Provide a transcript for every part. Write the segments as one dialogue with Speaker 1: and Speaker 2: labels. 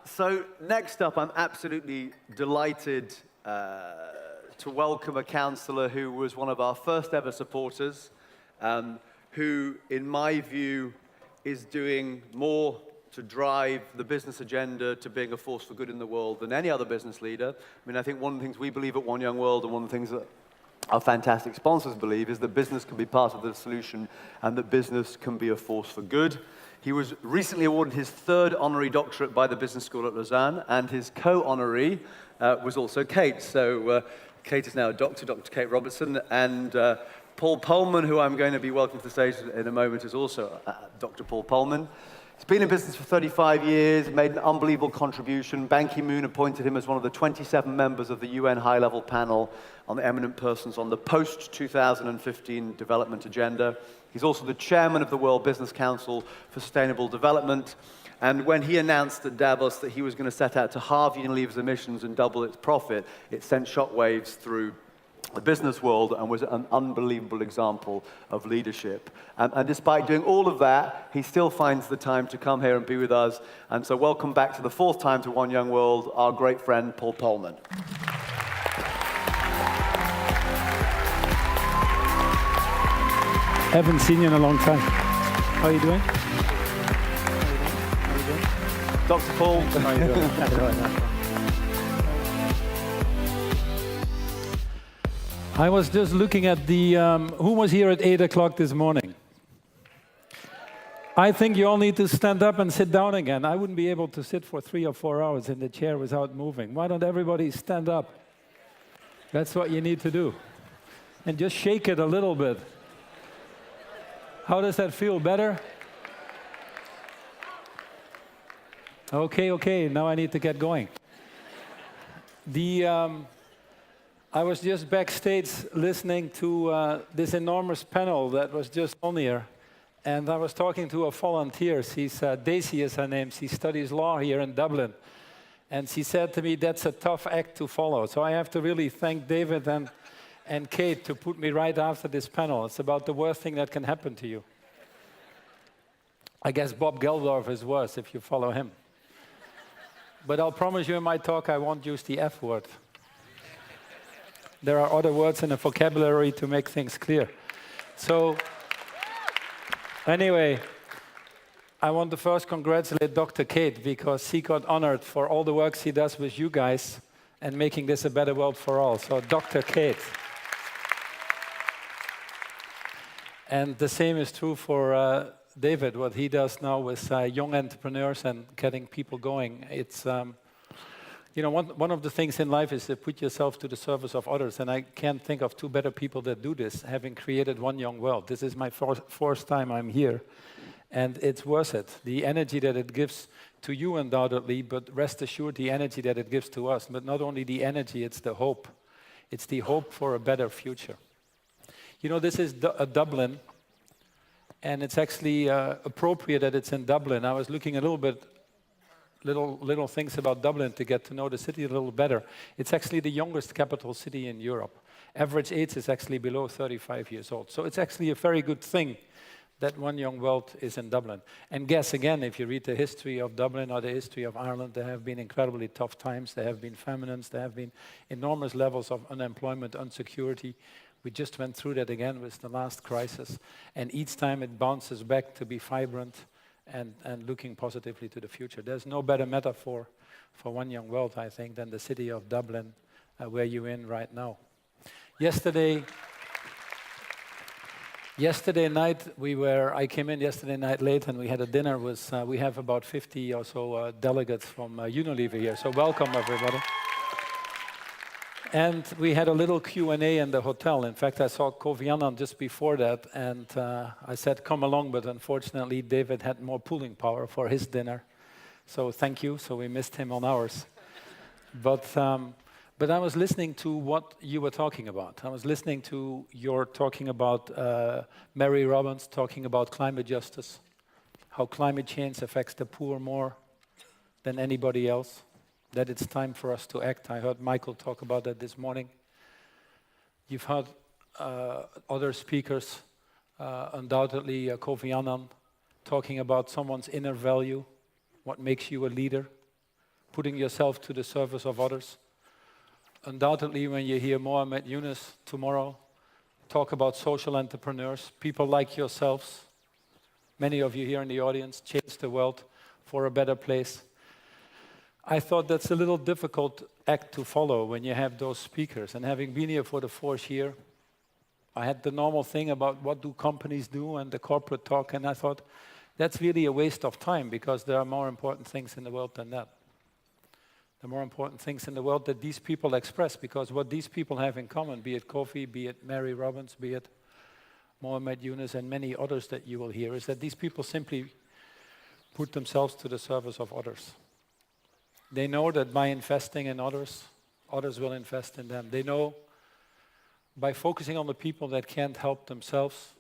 Speaker 1: So next up, I'm absolutely delighted to welcome a councillor who was one of our first ever supporters, who, in my view, is doing more to drive the business agenda to being a force for good in the world than any other business leader. I mean, I think one of the things we believe at One Young World, and one of the things that our fantastic sponsors believe, is that business can be part of the solution and that business can be a force for good. He was recently awarded his third honorary doctorate by the Business School at Lausanne, and his co-honoree was also Kate. So Kate is now a doctor, Dr. Kate Robertson, and Paul Polman, who I'm going to be welcoming to the stage in a moment, is also Dr. Paul Polman. He's been in business for 35 years, made an unbelievable contribution. Ban Ki-moon appointed him as one of the 27 members of the UN high-level panel on the eminent persons on the post-2015 development agenda. He's also the chairman of the World Business Council for Sustainable Development. And when he announced at Davos that he was going to set out to halve Unilever's emissions and double its profit, it sent shockwaves through the business world and was an unbelievable example of leadership. And despite doing all of that, he still finds the time to come here and be with us. And so welcome back to the fourth time to One Young World, our great friend, Paul Polman.
Speaker 2: Haven't seen you in a long time. How are you doing? How are you doing?
Speaker 1: Dr. Paul.
Speaker 2: How are you doing? How are you doing? I was just looking at the, who was here at 8 o'clock this morning? I think you all need to stand up and sit down again. I wouldn't be able to sit for 3 or 4 hours in the chair without moving. Why don't everybody stand up? That's what you need to do. And just shake it a little bit. How does that feel? Better? Okay, now I need to get going. I was just backstage listening to this enormous panel that was just on here, and I was talking to a volunteer. Daisy is her name. She studies law here in Dublin. And she said to me, that's a tough act to follow. So I have to really thank David and Kate to put me right after this panel. It's about the worst thing that can happen to you. I guess Bob Geldof is worse if you follow him. But I'll promise you in my talk I won't use the F word. There are other words in the vocabulary to make things clear. So anyway, I want to first congratulate Dr. Kate because she got honored for all the work she does with you guys and making this a better world for all. So Dr. Kate. And the same is true for David, what he does now with young entrepreneurs and getting people going. It's, you know, one of the things in life is to put yourself to the service of others, and I can't think of two better people that do this, having created One Young World. This is my fourth time I'm here, and it's worth it. The energy that it gives to you undoubtedly, but rest assured the energy that it gives to us. But not only the energy, it's the hope. It's the hope for a better future. You know, this is Dublin, and it's actually appropriate that it's in Dublin. I was looking a little bit, little things about Dublin to get to know the city a little better. It's actually the youngest capital city in Europe. Average age is actually below 35 years old. So it's actually a very good thing that One Young World is in Dublin. And guess again, if you read the history of Dublin or the history of Ireland, there have been incredibly tough times. There have been famines. There have been enormous levels of unemployment, insecurity. We just went through that again with the last crisis. And each time it bounces back to be vibrant and looking positively to the future. There's no better metaphor for One Young World, I think, than the city of Dublin, where you're in right now. Yesterday night, I came in yesterday night late and we had a dinner with, we have about 50 or so delegates from Unilever here. So welcome, everybody. And we had a little Q&A in the hotel. In fact, I saw Kofi Annan just before that, and I said, come along, but unfortunately, David had more pulling power for his dinner. So thank you, so we missed him on ours. But I was listening to what you were talking about. I was listening to your talking about Mary Robbins talking about climate justice, how climate change affects the poor more than anybody else. That it's time for us to act. I heard Michael talk about that this morning. You've heard other speakers, undoubtedly Kofi Annan, talking about someone's inner value, what makes you a leader, putting yourself to the service of others. Undoubtedly, when you hear Mohamed Yunus tomorrow talk about social entrepreneurs, people like yourselves, many of you here in the audience, change the world for a better place. I thought that's a little difficult act to follow when you have those speakers. And having been here for the 4th year, I had the normal thing about what do companies do and the corporate talk, and I thought that's really a waste of time because there are more important things in the world than that. The more important things in the world that these people express, because what these people have in common, be it Kofi, be it Mary Robbins, be it Mohamed Yunus and many others that you will hear, is that these people simply put themselves to the service of others. They know that by investing in others, others will invest in them. They know by focusing on the people that can't help themselves,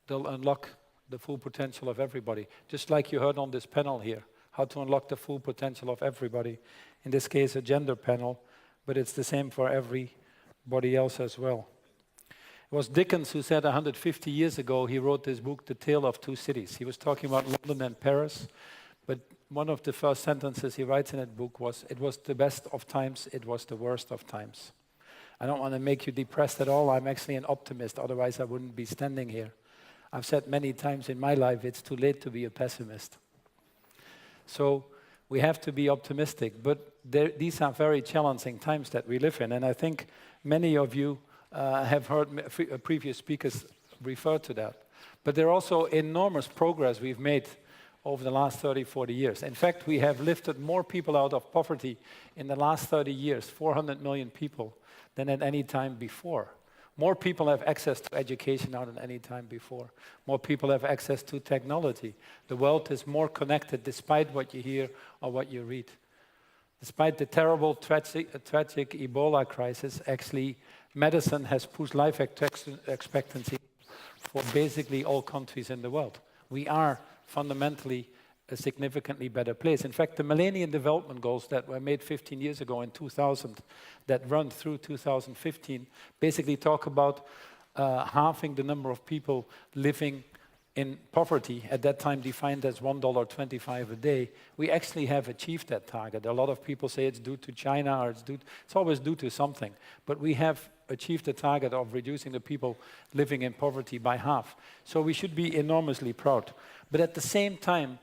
Speaker 2: they'll unlock the full potential of everybody. Just like you heard on this panel here, how to unlock the full potential of everybody. In this case, a gender panel, but it's the same for everybody else as well. It was Dickens who said 150 years ago, he wrote this book, The Tale of Two Cities. He was talking about London and Paris, but one of the first sentences he writes in that book was, it was the best of times, it was the worst of times. I don't want to make you depressed at all. I'm actually an optimist, otherwise I wouldn't be standing here. I've said many times in my life, it's too late to be a pessimist. So we have to be optimistic, but these are very challenging times that we live in, and I think many of you have heard previous speakers refer to that. But there are also enormous progress we've made over the last 30, 40 years. In fact, we have lifted more people out of poverty in the last 30 years, 400 million people, than at any time before. More people have access to education now than any time before. More people have access to technology. The world is more connected despite what you hear or what you read. Despite the terrible, tragic Ebola crisis, actually, medicine has pushed life expectancy for basically all countries in the world. We are fundamentally a significantly better place. In fact, the Millennium Development Goals that were made 15 years ago in 2000, that run through 2015, basically talk about halving the number of people living in poverty, at that time defined as $1.25 a day. We actually have achieved that target. A lot of people say it's due to China, or it's always due to something. But we have achieved the target of reducing the people living in poverty by half. So we should be enormously proud. But at the same time,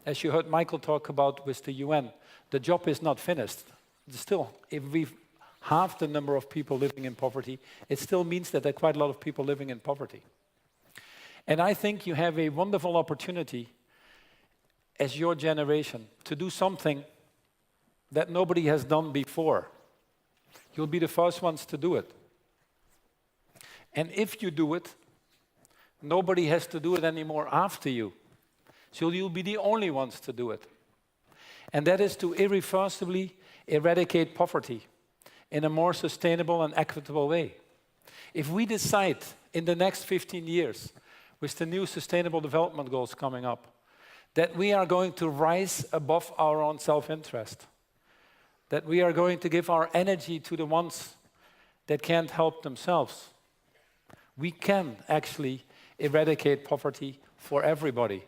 Speaker 2: as you heard Michael talk about with the UN, the job is not finished. Still, if we've halved the number of people living in poverty, it still means that there are quite a lot of people living in poverty. And I think you have a wonderful opportunity as your generation to do something that nobody has done before. You'll be the first ones to do it. And if you do it, nobody has to do it anymore after you. So you'll be the only ones to do it. And that is to irreversibly eradicate poverty in a more sustainable and equitable way. If we decide in the next 15 years, with the new Sustainable Development Goals coming up, that we are going to rise above our own self-interest, that we are going to give our energy to the ones that can't help themselves, we can actually eradicate poverty for everybody.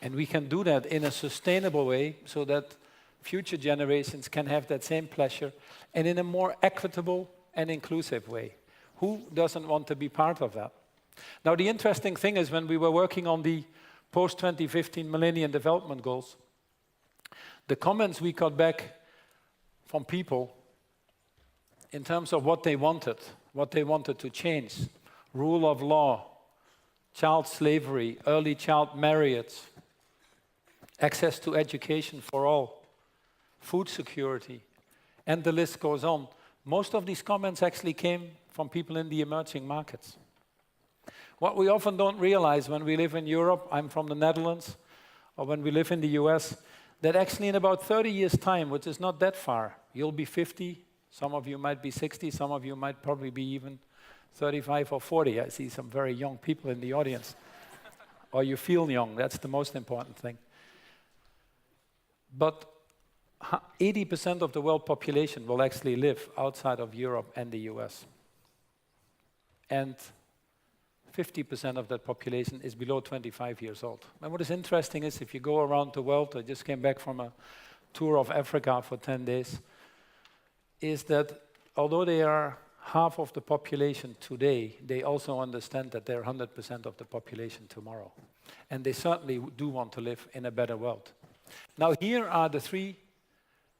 Speaker 2: And we can do that in a sustainable way so that future generations can have that same pleasure and in a more equitable and inclusive way. Who doesn't want to be part of that? Now, the interesting thing is when we were working on the post-2015 Millennium Development Goals, the comments we got back from people in terms of what they wanted to change, rule of law, child slavery, early child marriage, access to education for all, food security, and the list goes on. Most of these comments actually came from people in the emerging markets. What we often don't realize when we live in Europe, I'm from the Netherlands, or when we live in the US, that actually in about 30 years' time, which is not that far, you'll be 50, some of you might be 60, some of you might probably be even 35 or 40. I see some very young people in the audience. Or you feel young, that's the most important thing. But 80% of the world population will actually live outside of Europe and the US. And 50% of that population is below 25 years old. And what is interesting is if you go around the world, I just came back from a tour of Africa for 10 days, is that although they are half of the population today, they also understand that they're 100% of the population tomorrow. And they certainly do want to live in a better world. Now, here are the three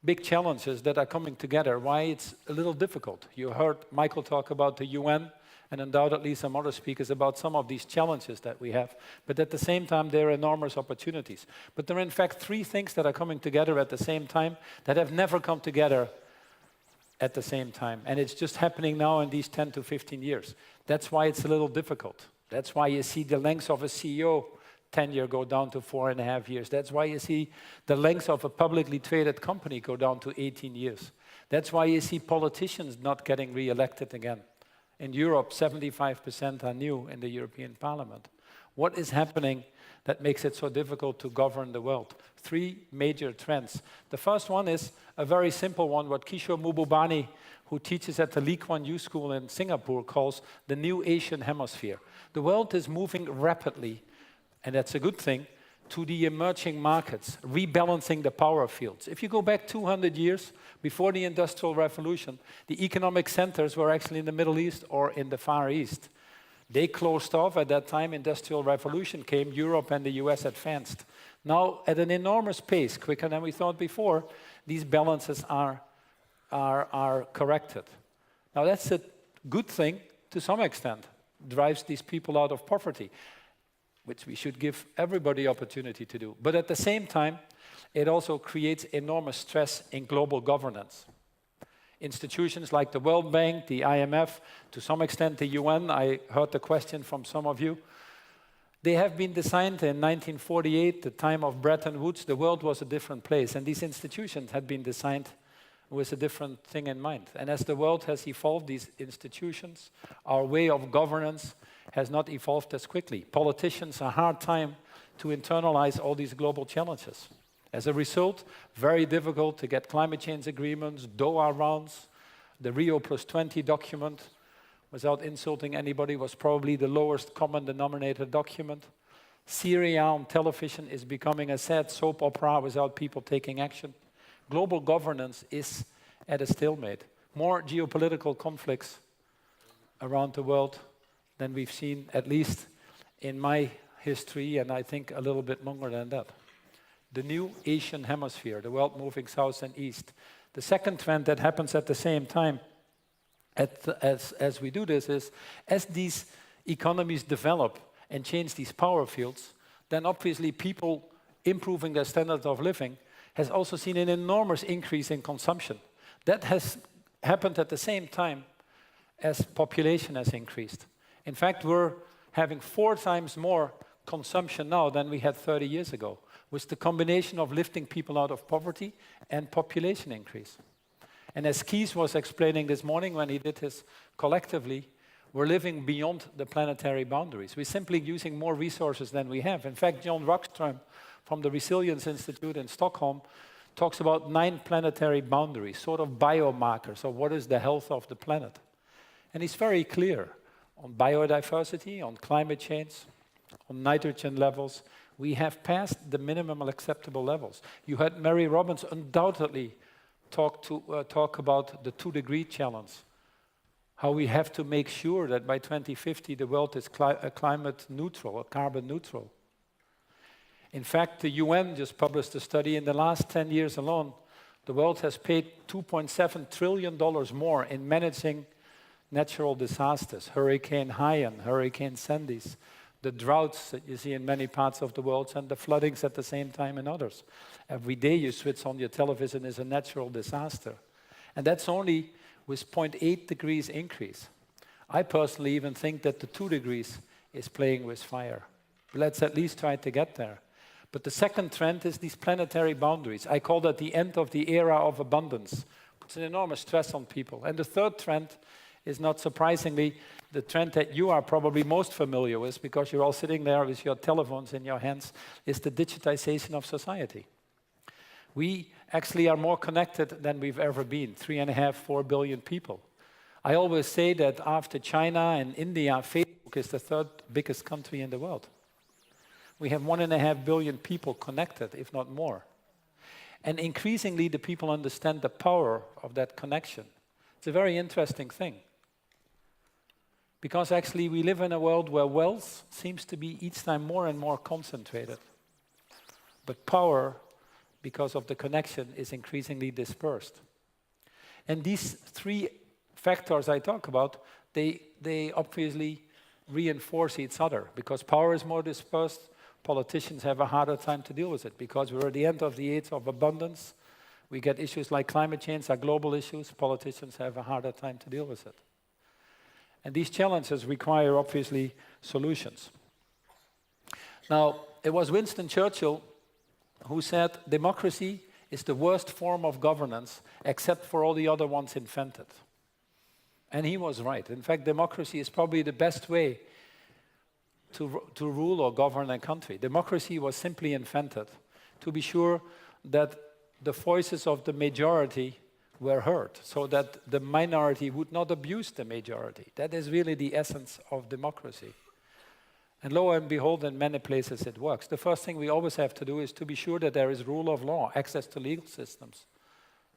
Speaker 2: big challenges that are coming together, why it's a little difficult. You heard Michael talk about the UN, and undoubtedly some other speakers about some of these challenges that we have. But at the same time, there are enormous opportunities. But there are in fact three things that are coming together at the same time that have never come together at the same time. And it's just happening now in these 10 to 15 years. That's why it's a little difficult. That's why you see the length of a CEO tenure go down to 4.5 years. That's why you see the length of a publicly traded company go down to 18 years. That's why you see politicians not getting re-elected again. In Europe, 75% are new in the European Parliament. What is happening that makes it so difficult to govern the world? Three major trends. The first one is a very simple one, what Kishore Mahbubani, who teaches at the Lee Kuan Yew School in Singapore, calls the new Asian hemisphere. The world is moving rapidly, and that's a good thing, to the emerging markets, rebalancing the power fields. If you go back 200 years, before the Industrial Revolution, the economic centers were actually in the Middle East or in the Far East. They closed off at that time, Industrial Revolution came, Europe and the US advanced. Now, at an enormous pace, quicker than we thought before, these balances are corrected. Now, that's a good thing to some extent, drives these people out of poverty, which we should give everybody opportunity to do. But at the same time, it also creates enormous stress in global governance. Institutions like the World Bank, the IMF, to some extent the UN, I heard the question from some of you, they have been designed in 1948, the time of Bretton Woods. The world was a different place, and these institutions had been designed with a different thing in mind. And as the world has evolved, these institutions, our way of governance has not evolved as quickly. Politicians have a hard time to internalize all these global challenges. As a result, very difficult to get climate change agreements, Doha rounds. The Rio +20 document, without insulting anybody, was probably the lowest common denominator document. Syria on television is becoming a sad soap opera without people taking action. Global governance is at a stalemate. More geopolitical conflicts around the world than we've seen, at least in my history, and I think a little bit longer than that. The new Asian hemisphere, the world moving south and east. The second trend that happens at the same time as we do this is, as these economies develop and change these power fields, then obviously people improving their standard of living has also seen an enormous increase in consumption. That has happened at the same time as population has increased. In fact, we're having 4 times more consumption now than we had 30 years ago, with the combination of lifting people out of poverty and population increase. And as Kees was explaining this morning when he did his collectively, we're living beyond the planetary boundaries. We're simply using more resources than we have. In fact, John Rockström from the Resilience Institute in Stockholm talks about 9 planetary boundaries, sort of biomarkers of what is the health of the planet. And he's very clear on biodiversity, on climate change, on nitrogen levels. We have passed the minimum acceptable levels. You had Mary Robbins undoubtedly talk about the 2-degree challenge, how we have to make sure that by 2050 the world is climate neutral, or carbon neutral. In fact, the UN just published a study. In the last 10 years alone, the world has paid $2.7 trillion more in managing natural disasters, Hurricane Haiyan, Hurricane Sandy's, the droughts that you see in many parts of the world, and the floodings at the same time in others. Every day you switch on your television is a natural disaster. And that's only with 0.8 degrees increase. I personally even think that the 2 degrees is playing with fire. Let's at least try to get there. But the second trend is these planetary boundaries. I call that the end of the era of abundance. Puts an enormous stress on people. And the third trend is, not surprisingly, the trend that you are probably most familiar with, because you're all sitting there with your telephones in your hands, is the digitization of society. We actually are more connected than we've ever been, 3.5, 4 billion people. I always say that after China and India, Facebook is the 3rd biggest country in the world. We have 1.5 billion people connected, if not more. And increasingly, the people understand the power of that connection. It's a very interesting thing. Because actually, we live in a world where wealth seems to be each time more and more concentrated. But power, because of the connection, is increasingly dispersed. And these three factors I talk about, they obviously reinforce each other. Because power is more dispersed, politicians have a harder time to deal with it. Because we're at the end of the age of abundance, we get issues like climate change are global issues, politicians have a harder time to deal with it. And these challenges require, obviously, solutions. Now, it was Winston Churchill who said, democracy is the worst form of governance except for all the other ones invented. And he was right. In fact, democracy is probably the best way to rule or govern a country. Democracy was simply invented to be sure that the voices of the majority were heard, so that the minority would not abuse the majority. That is really the essence of democracy. And lo and behold, in many places it works. The first thing we always have to do is to be sure that there is rule of law, access to legal systems,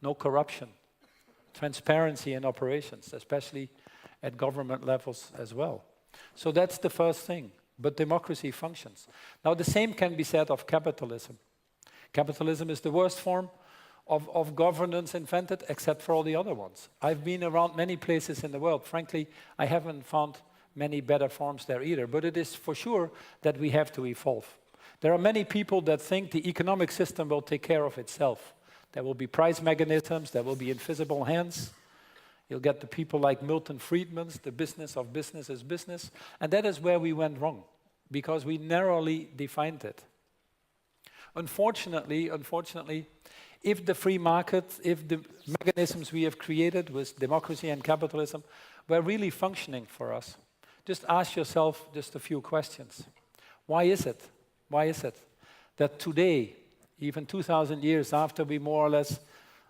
Speaker 2: no corruption, transparency in operations, especially at government levels as well. So that's the first thing, but democracy functions. Now the same can be said of capitalism. Capitalism is the worst form of governance invented, except for all the other ones. I've been around many places in the world. Frankly, I haven't found many better forms there either, but it is for sure that we have to evolve. There are many people that think the economic system will take care of itself. There will be price mechanisms, there will be invisible hands. You'll get the people like Milton Friedman's, the business of business is business, and that is where we went wrong, because we narrowly defined it. Unfortunately, if the free market, if the mechanisms we have created with democracy and capitalism were really functioning for us, just ask yourself just a few questions. Why is it? Why is it that today, even 2,000 years after we more or less,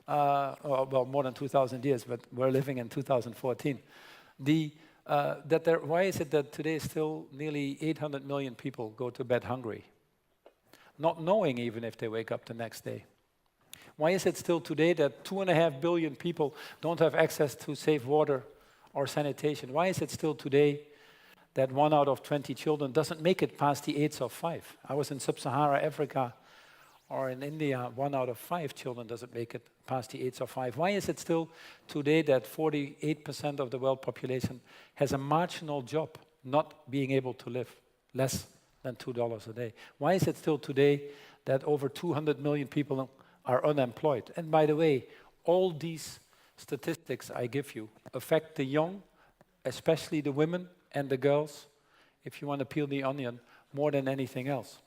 Speaker 2: well, more than 2,000 years, but we're living in 2014, why is it that today still nearly 800 million people go to bed hungry, not knowing even if they wake up the next day? Why is it still today that 2.5 billion people don't have access to safe water or sanitation? Why is it still today that 1 out of 20 children doesn't make it past the age of 5? I was in sub-Saharan Africa or in India, 1 out of 5 children doesn't make it past the age of 5. Why is it still today that 48% of the world population has a marginal job, not being able to live less than $2 a day? Why is it still today that over 200 million people are unemployed? And by the way, all these statistics I give you affect the young, especially the women and the girls, if you want to peel the onion, more than anything else.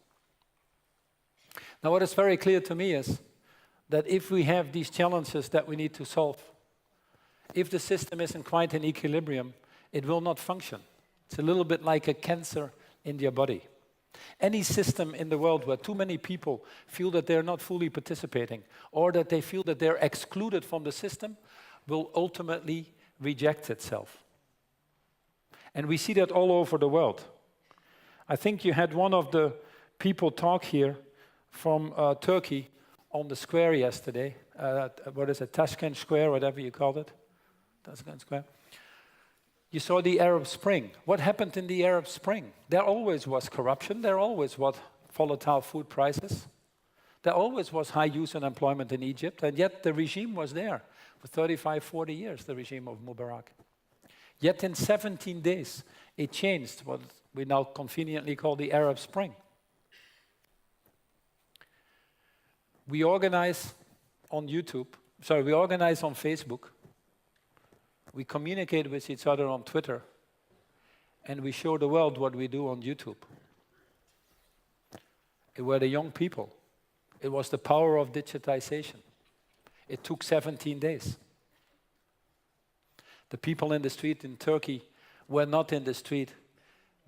Speaker 2: Now, what is very clear to me is that if we have these challenges that we need to solve, if the system isn't quite in equilibrium, it will not function. It's a little bit like a cancer in your body. Any system in the world where too many people feel that they're not fully participating or that they feel that they're excluded from the system will ultimately reject itself. And we see that all over the world. I think you had one of the people talk here from Turkey on the square yesterday. What is it, Tashkent Square, whatever you called it? Tashkent Square. You saw the Arab Spring. What happened in the Arab Spring? There always was corruption. There always was volatile food prices. There always was high youth unemployment in Egypt, and yet the regime was there for 35, 40 years, the regime of Mubarak. Yet in 17 days, it changed, what we now conveniently call the Arab Spring. We organize on we organize on Facebook. We communicate with each other on Twitter, and we show the world what we do on YouTube. It were the young people. It was the power of digitization. It took 17 days. The people in the street in Turkey were not in the street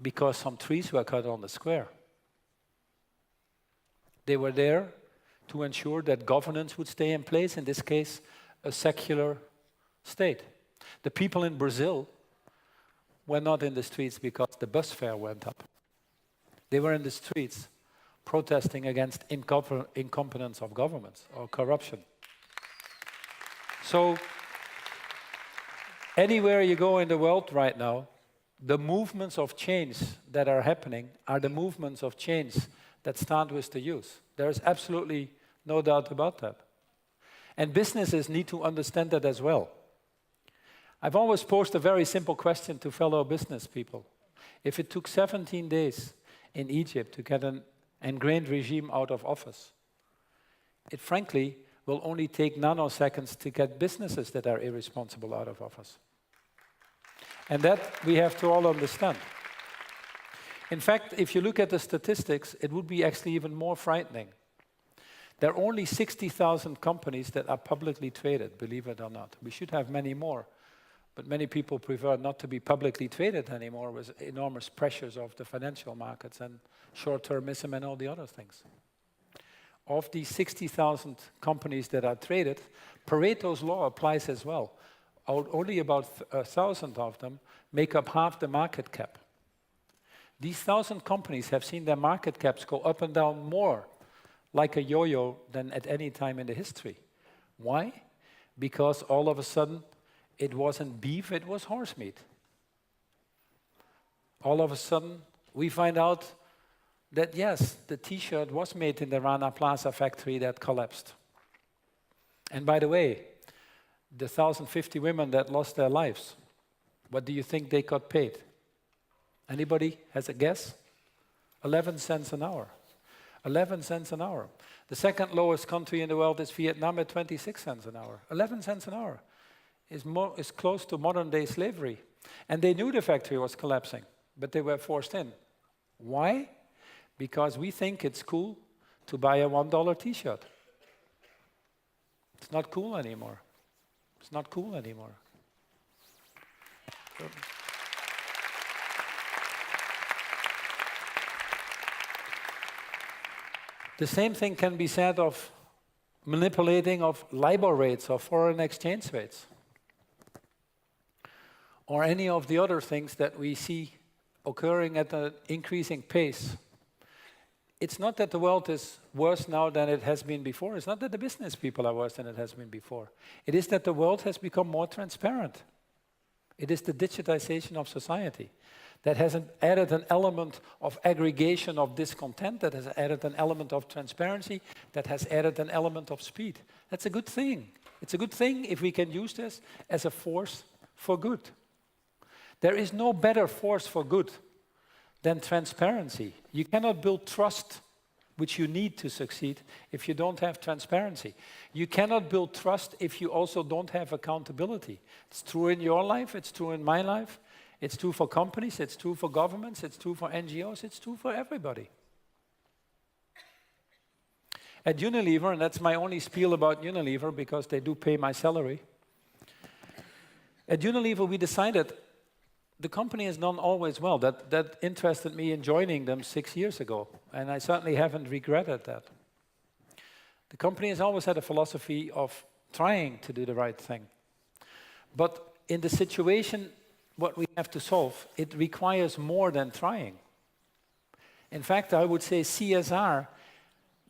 Speaker 2: because some trees were cut on the square. They were there to ensure that governance would stay in place, in this case, a secular state. The people in Brazil were not in the streets because the bus fare went up. They were in the streets protesting against incompetence of governments or corruption. So anywhere you go in the world right now, the movements of change that are happening are the movements of change that start with the youth. There is absolutely no doubt about that. And businesses need to understand that as well. I've always posed a very simple question to fellow business people. If it took 17 days in Egypt to get an ingrained regime out of office, it frankly will only take nanoseconds to get businesses that are irresponsible out of office. And that we have to all understand. In fact, if you look at the statistics, it would be actually even more frightening. There are only 60,000 companies that are publicly traded, believe it or not. We should have many more, but many people prefer not to be publicly traded anymore with enormous pressures of the financial markets and short-termism and all the other things. Of these 60,000 companies that are traded, Pareto's law applies as well. Only about 1,000 of them make up half the market cap. These 1,000 companies have seen their market caps go up and down more like a yo-yo than at any time in the history. Why? Because all of a sudden, it wasn't beef, it was horse meat. All of a sudden, we find out that yes, the T-shirt was made in the Rana Plaza factory that collapsed. And by the way, the 1,050 women that lost their lives, what do you think they got paid? Anybody has a guess? 11 cents an hour. 11 cents an hour. The second lowest country in the world is Vietnam at 26 cents an hour. 11 cents an hour is close to modern-day slavery. And they knew the factory was collapsing, but they were forced in. Why? Because we think it's cool to buy a $1 T-shirt. It's not cool anymore. It's not cool anymore. The same thing can be said of manipulating of LIBOR rates or foreign exchange rates, or any of the other things that we see occurring at an increasing pace. It's not that the world is worse now than it has been before. It's not that the business people are worse than it has been before. It is that the world has become more transparent. It is the digitization of society that has added an element of aggregation of discontent, that has added an element of transparency, that has added an element of speed. That's a good thing. It's a good thing if we can use this as a force for good. There is no better force for good than transparency. You cannot build trust, which you need to succeed, if you don't have transparency. You cannot build trust if you also don't have accountability. It's true in your life, it's true in my life, it's true for companies, it's true for governments, it's true for NGOs, it's true for everybody. At Unilever, and that's my only spiel about Unilever because they do pay my salary. At Unilever, we decided the company has done always well. That interested me in joining them 6 years ago, and I certainly haven't regretted that. The company has always had a philosophy of trying to do the right thing. But in the situation, what we have to solve, it requires more than trying. In fact, I would say CSR,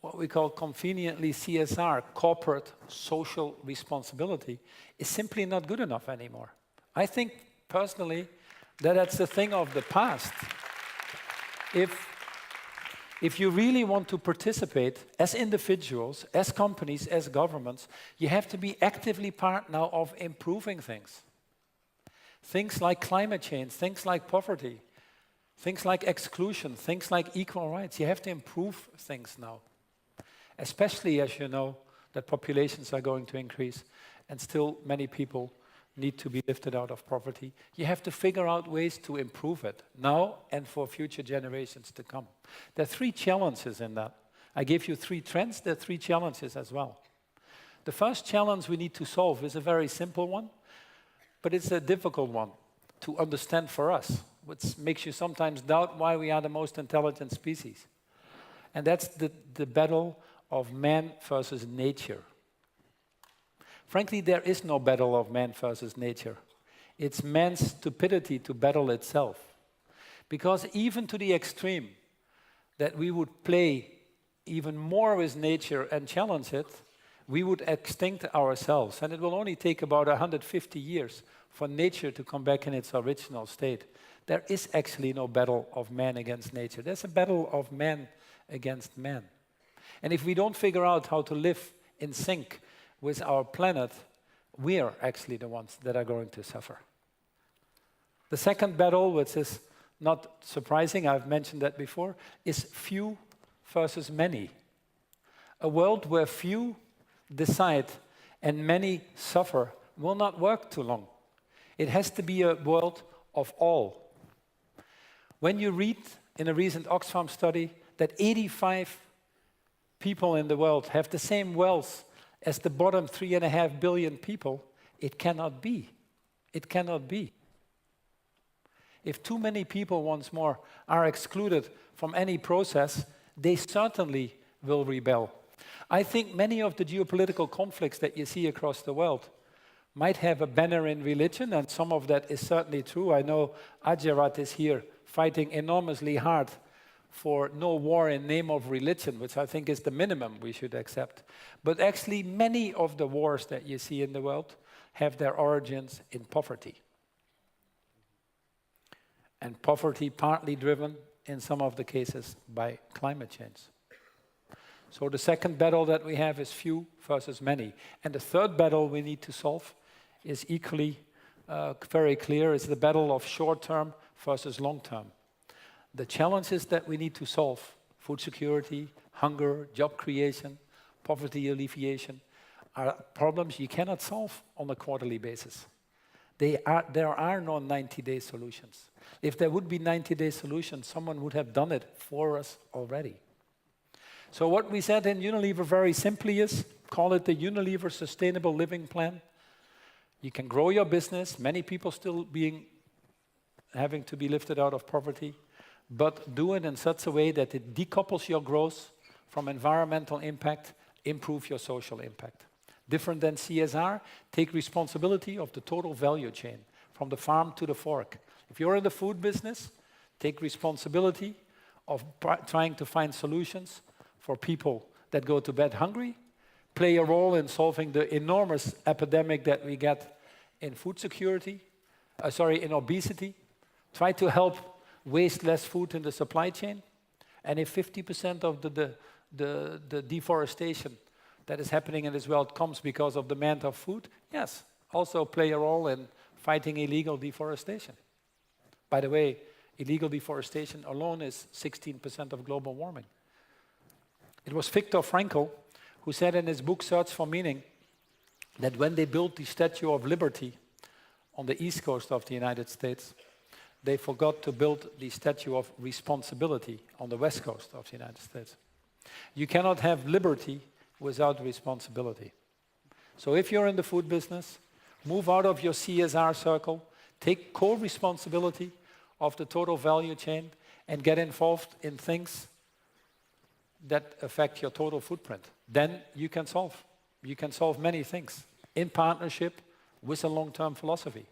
Speaker 2: what we call conveniently CSR, corporate social responsibility, is simply not good enough anymore. I think, personally, that's a thing of the past. If you really want to participate as individuals, as companies, as governments, you have to be actively part now of improving things. Things like climate change, things like poverty, things like exclusion, things like equal rights. You have to improve things now. Especially as you know that populations are going to increase and still many people need to be lifted out of poverty. You have to figure out ways to improve it now and for future generations to come. There are 3 challenges in that. I gave you 3 trends, there are 3 challenges as well. The first challenge we need to solve is a very simple one, but it's a difficult one to understand for us, which makes you sometimes doubt why we are the most intelligent species. And that's the battle of man versus nature. Frankly, there is no battle of man versus nature. It's man's stupidity to battle itself. Because even to the extreme that we would play even more with nature and challenge it, we would extinct ourselves. And it will only take about 150 years for nature to come back in its original state. There is actually no battle of man against nature. There's a battle of man against man. And if we don't figure out how to live in sync with our planet, we are actually the ones that are going to suffer. The second battle, which is not surprising, I've mentioned that before, is few versus many. A world where few decide and many suffer will not work too long. It has to be a world of all. When you read in a recent Oxfam study that 85 people in the world have the same wealth as the bottom 3.5 billion people, it cannot be. It cannot be. If too many people once more are excluded from any process, they certainly will rebel. I think many of the geopolitical conflicts that you see across the world might have a banner in religion, and some of that is certainly true. I know Ajarat is here fighting enormously hard for no war in name of religion, which I think is the minimum we should accept. But actually, many of the wars that you see in the world have their origins in poverty. And poverty partly driven, in some of the cases, by climate change. So the second battle that we have is few versus many. And the third battle we need to solve is equally very clear. It's the battle of short-term versus long-term. The challenges that we need to solve, food security, hunger, job creation, poverty alleviation, are problems you cannot solve on a quarterly basis. There are no 90-day solutions. If there would be 90-day solutions, someone would have done it for us already. So what we said in Unilever very simply is, call it the Unilever Sustainable Living Plan. You can grow your business, many people still having to be lifted out of poverty, but do it in such a way that it decouples your growth from environmental impact, improve your social impact. Different than CSR, take responsibility of the total value chain, from the farm to the fork. If you're in the food business, take responsibility of trying to find solutions for people that go to bed hungry, play a role in solving the enormous epidemic that we get in food security, in obesity, try to help waste less food in the supply chain, and if 50% of the deforestation that is happening in this world comes because of demand of food, yes, also play a role in fighting illegal deforestation. By the way, illegal deforestation alone is 16% of global warming. It was Viktor Frankl who said in his book Search for Meaning that when they built the Statue of Liberty on the east coast of the United States, they forgot to build the Statue of Responsibility on the west coast of the United States. You cannot have liberty without responsibility. So if you're in the food business, move out of your CSR circle, take co-responsibility of the total value chain, and get involved in things that affect your total footprint. Then you can solve. You can solve many things in partnership with a long-term philosophy.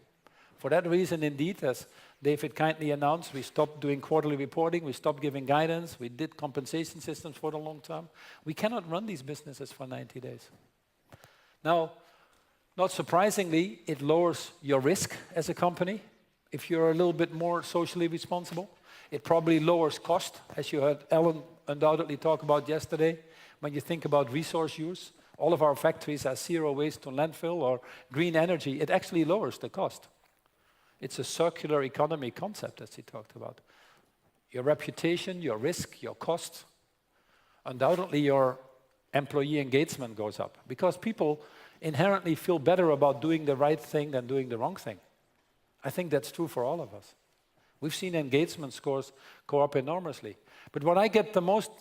Speaker 2: For that reason, indeed, as David kindly announced, we stopped doing quarterly reporting, we stopped giving guidance, we did compensation systems for the long term. We cannot run these businesses for 90 days. Now, not surprisingly, it lowers your risk as a company if you're a little bit more socially responsible. It probably lowers cost, as you heard Ellen undoubtedly talk about yesterday. When you think about resource use, all of our factories are zero waste to landfill or green energy. It actually lowers the cost. It's a circular economy concept, as he talked about. Your reputation, your risk, your cost, undoubtedly your employee engagement goes up because people inherently feel better about doing the right thing than doing the wrong thing. I think that's true for all of us. We've seen engagement scores go up enormously. But what I get the most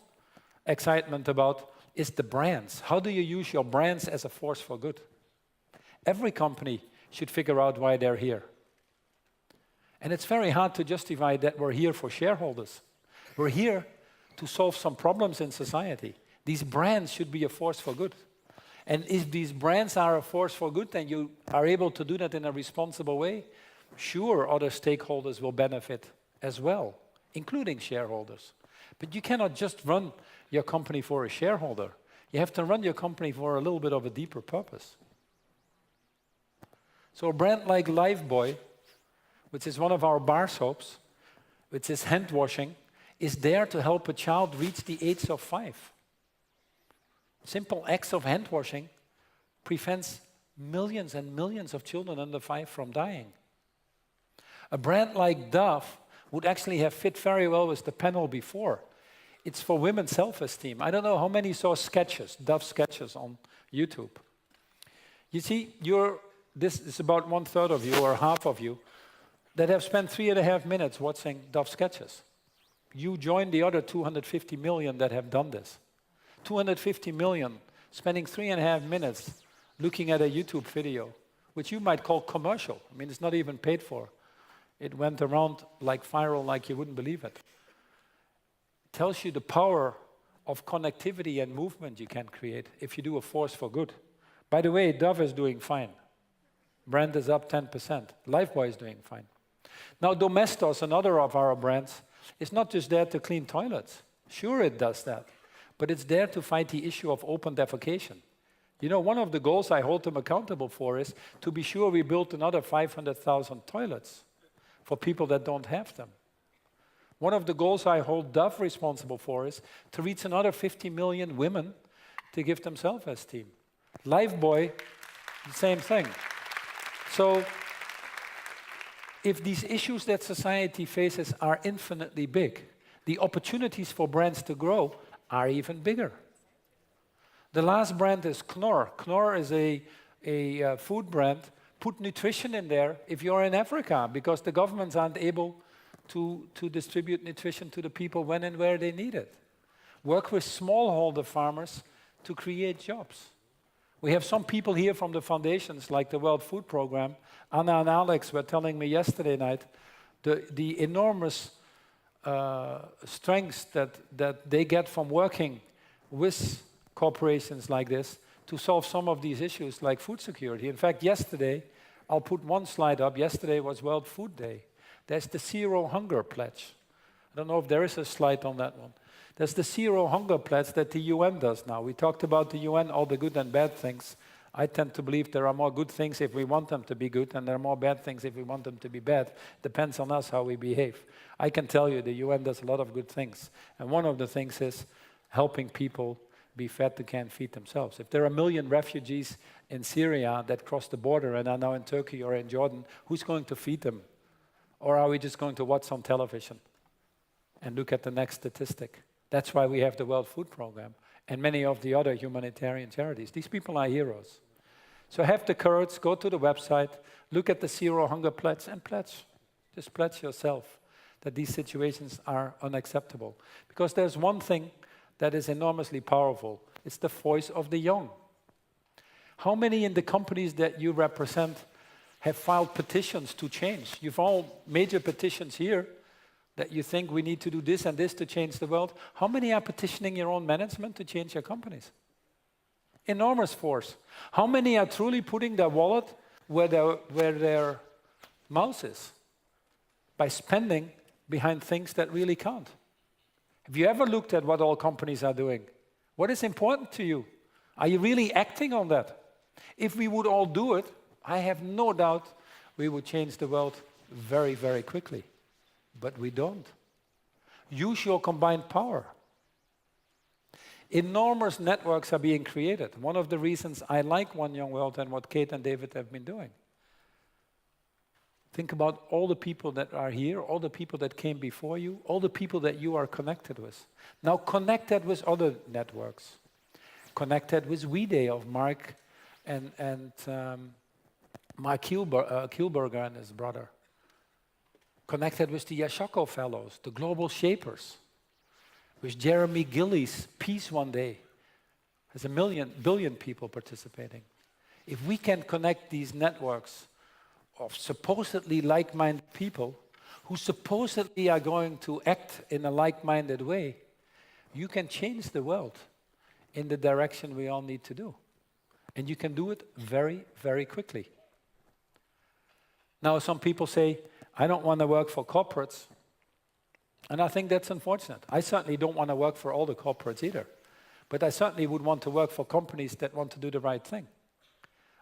Speaker 2: excitement about is the brands. How do you use your brands as a force for good? Every company should figure out why they're here. And it's very hard to justify that we're here for shareholders. We're here to solve some problems in society. These brands should be a force for good. And if these brands are a force for good, then you are able to do that in a responsible way, sure, other stakeholders will benefit as well, including shareholders. But you cannot just run your company for a shareholder. You have to run your company for a little bit of a deeper purpose. So a brand like Lifebuoy, which is one of our bar soaps, which is hand washing, is there to help a child reach the age of 5. Simple acts of hand washing prevents millions and millions of children under 5 from dying. A brand like Dove would actually have fit very well with the panel before. It's for women's self-esteem. I don't know how many saw sketches, Dove sketches on YouTube. You see, this is about 1/3 of you or half of you that have spent 3.5 minutes watching Dove sketches. You join the other 250 million that have done this. 250 million spending 3.5 minutes looking at a YouTube video, which you might call commercial. I mean, it's not even paid for. It went around like viral, like you wouldn't believe it. It tells you the power of connectivity and movement you can create if you do a force for good. By the way, Dove is doing fine. Brand is up 10%. Lifebuoy is doing fine. Now, Domestos, another of our brands, is not just there to clean toilets. Sure, it does that. But it's there to fight the issue of open defecation. You know, one of the goals I hold them accountable for is to be sure we build another 500,000 toilets for people that don't have them. One of the goals I hold Dove responsible for is to reach another 50 million women to give them self-esteem. Lifebuoy, the same thing. So, if these issues that society faces are infinitely big, the opportunities for brands to grow are even bigger. The last brand is Knorr. Knorr is a food brand. Put nutrition in there if you're in Africa, because the governments aren't able to distribute nutrition to the people when and where they need it. Work with smallholder farmers to create jobs. We have some people here from the foundations, like the World Food Program. Anna and Alex were telling me yesterday night the enormous strengths that they get from working with corporations like this to solve some of these issues like food security. In fact, yesterday, I'll put one slide up. Yesterday was World Food Day. There's the Zero Hunger Pledge. I don't know if there is a slide on that one. There's the Zero Hunger Pledge that the UN does now. We talked about the UN, all the good and bad things. I tend to believe there are more good things if we want them to be good, and there are more bad things if we want them to be bad. Depends on us how we behave. I can tell you the UN does a lot of good things. And one of the things is helping people be fed to can feed themselves. If there are 1 million refugees in Syria that cross the border and are now in Turkey or in Jordan, who's going to feed them? Or are we just going to watch on television and look at the next statistic? That's why we have the World Food Program and many of the other humanitarian charities. These people are heroes. So have the courage, go to the website, look at the Zero Hunger Pledge and pledge. Just pledge yourself that these situations are unacceptable. Because there's one thing that is enormously powerful. It's the voice of the young. How many in the companies that you represent have filed petitions to change? You've all major petitions here that you think we need to do this and this to change the world. How many are petitioning your own management to change your companies? Enormous force. How many are truly putting their wallet where their mouth is? By spending behind things that really count. Have you ever looked at what all companies are doing? What is important to you? Are you really acting on that? If we would all do it, I have no doubt we would change the world very, very quickly. But we don't. Use your combined power. Enormous networks are being created. One of the reasons I like One Young World and what Kate and David have been doing. Think about all the people that are here, all the people that came before you, all the people that you are connected with. Now connected with other networks. Connected with We Day of Mark and Mark Kielberger and his brother. Connected with the Yashako Fellows, the Global Shapers. With Jeremy Gillies, Peace One Day. There's 1 billion people participating. If we can connect these networks of supposedly like-minded people who supposedly are going to act in a like-minded way, you can change the world in the direction we all need to do. And you can do it very, very quickly. Now, some people say, I don't want to work for corporates. And I think that's unfortunate. I certainly don't want to work for all the corporates either. But I certainly would want to work for companies that want to do the right thing.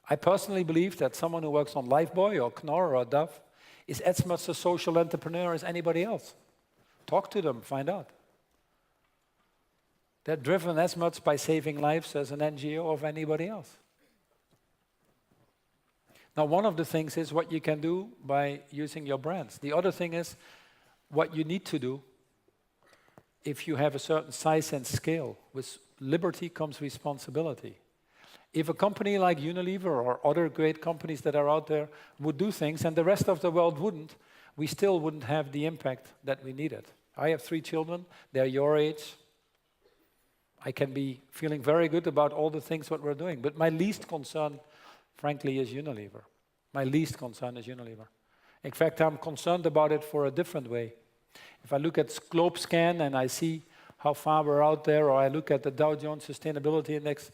Speaker 2: I personally believe that someone who works on Lifebuoy or Knorr or Dove is as much a social entrepreneur as anybody else. Talk to them, find out. They're driven as much by saving lives as an NGO of anybody else. Now, one of the things is what you can do by using your brands. The other thing is what you need to do if you have a certain size and scale. With liberty comes responsibility. If a company like Unilever or other great companies that are out there would do things and the rest of the world wouldn't, we still wouldn't have the impact that we needed. I have 3 children. They're your age. I can be feeling very good about all the things what we're doing. But my least concern, frankly, is Unilever. My least concern is Unilever. In fact, I'm concerned about it for a different way. If I look at GlobeScan and I see how far we're out there, or I look at the Dow Jones Sustainability Index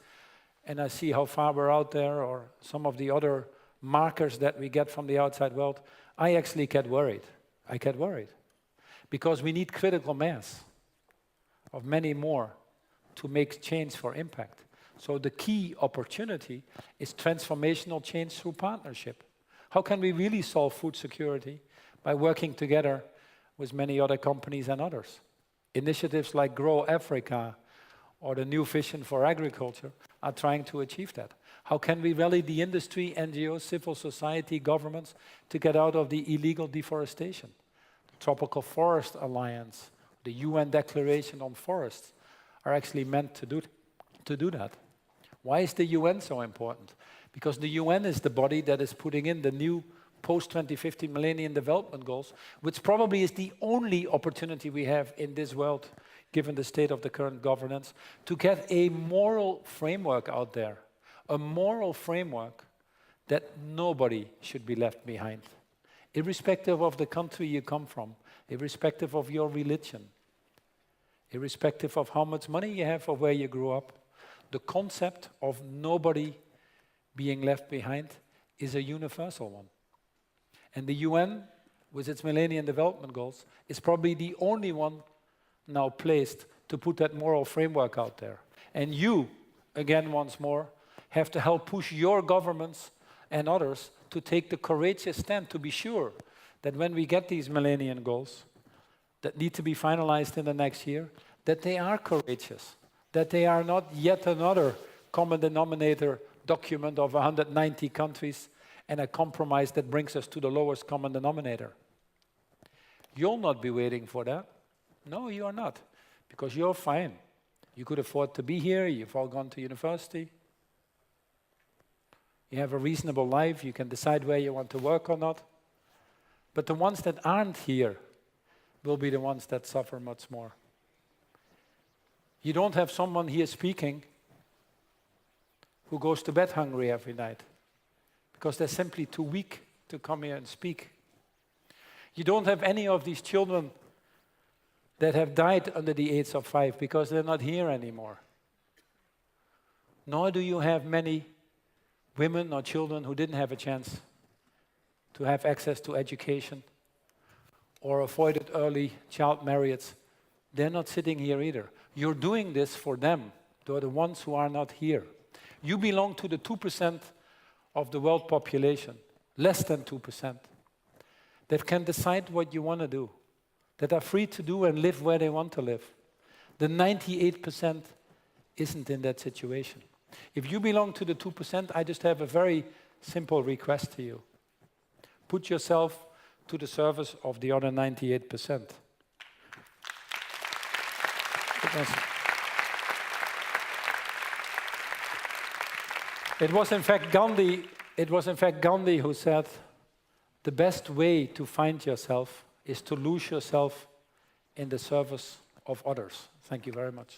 Speaker 2: and I see how far we're out there, or some of the other markers that we get from the outside world, I actually get worried. I get worried. Because we need critical mass of many more to make change for impact. So the key opportunity is transformational change through partnership. How can we really solve food security? By working together with many other companies and others. Initiatives like Grow Africa or the new vision for agriculture are trying to achieve that. How can we rally the industry, NGOs, civil society, governments to get out of the illegal deforestation? The Tropical Forest Alliance, the UN Declaration on Forests are actually meant to do that. Why is the UN so important? Because the UN is the body that is putting in the new post-2050 Millennium Development Goals, which probably is the only opportunity we have in this world, given the state of the current governance, to get a moral framework out there, a moral framework that nobody should be left behind, irrespective of the country you come from, irrespective of your religion, irrespective of how much money you have or where you grew up. The concept of nobody being left behind is a universal one. And the UN, with its Millennium Development Goals, is probably the only one now placed to put that moral framework out there. And you, again, once more, have to help push your governments and others to take the courageous stand to be sure that when we get these Millennium Goals that need to be finalized in the next year, that they are courageous, that they are not yet another common denominator document of 190 countries and a compromise that brings us to the lowest common denominator. You'll not be waiting for that. No, you are not, because you're fine. You could afford to be here, you've all gone to university. You have a reasonable life, you can decide where you want to work or not. But the ones that aren't here will be the ones that suffer much more. You don't have someone here speaking who goes to bed hungry every night, because they're simply too weak to come here and speak. You don't have any of these children that have died under the age of 5 because they're not here anymore. Nor do you have many women or children who didn't have a chance to have access to education or avoided early child marriage. They're not sitting here either. You're doing this for them. They're the ones who are not here. You belong to the 2% of the world population, less than 2%, that can decide what you want to do, that are free to do and live where they want to live. The 98% isn't in that situation. If you belong to the 2%, I just have a very simple request to you. Put yourself to the service of the other 98%. It was in fact Gandhi who said, the best way to find yourself is to lose yourself in the service of others. Thank you very much.